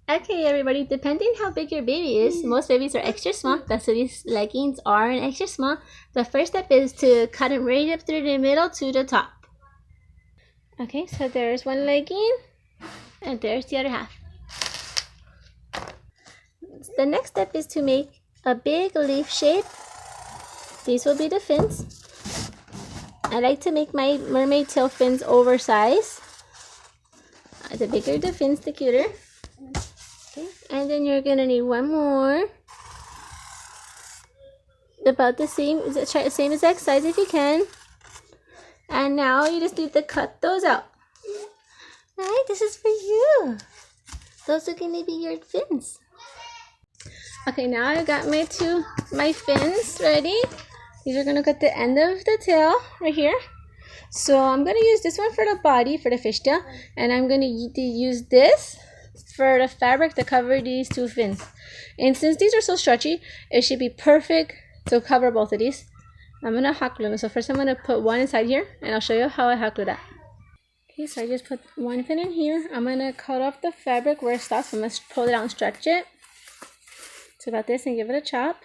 Okay, everybody, depending how big your baby is, most babies are extra small. That's what these leggings are, and extra small. The first step is to cut them right up through the middle to the top. Okay, so there's one legging, and there's the other half. The next step is to make a big leaf shape. These will be the fins. I like to make my mermaid tail fins oversized. The bigger the fins, the cuter. Okay, and then you're gonna need one more. About the same exact size if you can. And now you just need to cut those out. Alright, this is for you. Those are gonna be your fins. Okay, now I got my fins ready. These are gonna cut the end of the tail right here. So I'm gonna use this one for the body, for the fishtail, and I'm gonna use this for the fabric to cover these two fins. And since these are so stretchy, it should be perfect to cover both of these. I'm gonna hot glue them. So first I'm gonna put one inside here, and I'll show you how I hot glue that. Okay, so I just put one fin in here. I'm gonna cut off the fabric where it stops. I'm gonna pull it out and stretch it. So about this, and give it a chop.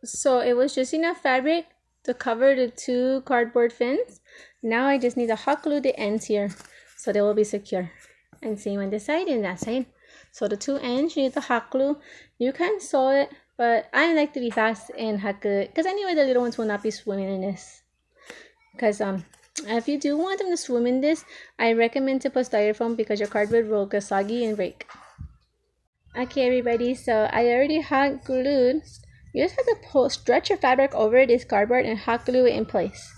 So it was just enough fabric to cover the two cardboard fins. Now I just need to hot glue the ends here so they will be secure. And same on this side and that side. So the two ends you need to hot glue. You can sew it, but I like to be fast and hot glue it because anyway the little ones will not be swimming in this. Because if you do want them to swim in this, I recommend to put styrofoam because your cardboard will get soggy and break. Okay, everybody, so I already hot glued. You just have to stretch your fabric over this cardboard and hot glue it in place.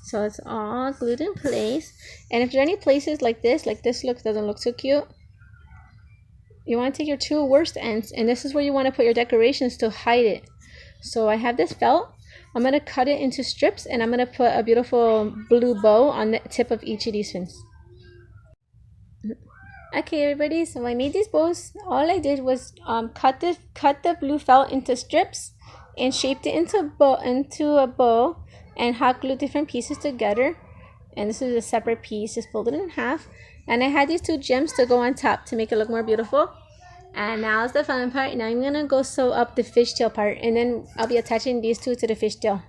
So it's all glued in place. And if there are any places like this doesn't look so cute, you want to take your two worst ends, and this is where you want to put your decorations to hide it. So I have this felt. I'm going to cut it into strips, and I'm going to put a beautiful blue bow on the tip of each of these fins. Okay, everybody, so I made these bows. All I did was cut the blue felt into strips and shaped it into a bow and hot glued different pieces together. And this is a separate piece, just folded in half. And I had these two gems to go on top to make it look more beautiful. And now is the fun part. Now I'm gonna go sew up the fishtail part, and then I'll be attaching these two to the fishtail.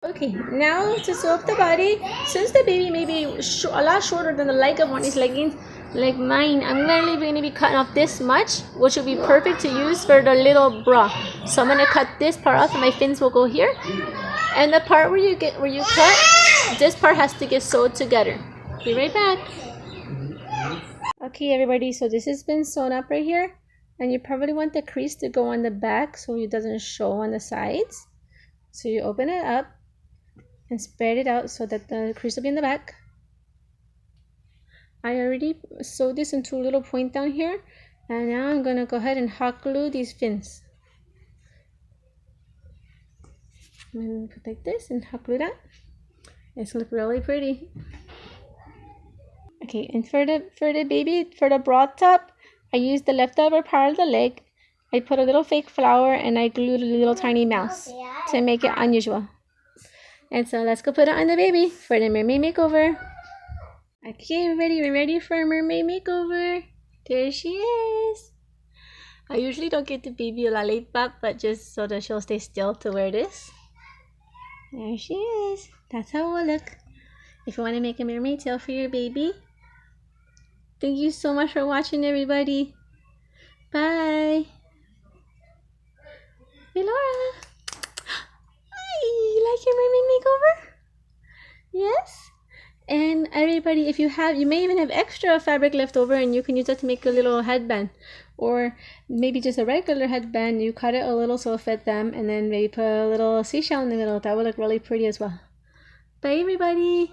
Okay, now to sew up the body. Since the baby may be a lot shorter than the leg of one of these leggings, like mine, I'm literally going to be cutting off this much, which will be perfect to use for the little bra. So I'm going to cut this part off, and my fins will go here. And the part where you cut, this part has to get sewed together. Be right back. Okay, everybody, so this has been sewn up right here, and you probably want the crease to go on the back so it doesn't show on the sides. So you open it up and spread it out so that the crease will be in the back. I already sewed this into a little point down here, and now I'm going to go ahead and hot glue these fins. I'm going to put like this and hot glue that. It's going to look really pretty. Okay, and for the broad top, I used the leftover part of the leg. I put a little fake flower and I glued a little tiny mouse to make it unusual. And so let's go put it on the baby for the mermaid makeover. Okay, everybody, we're ready for a mermaid makeover. There she is. I usually don't get the baby a la laid back, but just so that she'll stay still to wear this. There she is. That's how it will look. If you want to make a mermaid tail for your baby. Thank you so much for watching, everybody. Bye. Hey, Laura. Hi, you like your mermaid makeover? Yes? And everybody, if you may even have extra fabric left over, and you can use that to make a little headband, or maybe just a regular headband. You cut it a little so it fit them, and then maybe put a little seashell in the middle. That would look really pretty as well. Bye, everybody.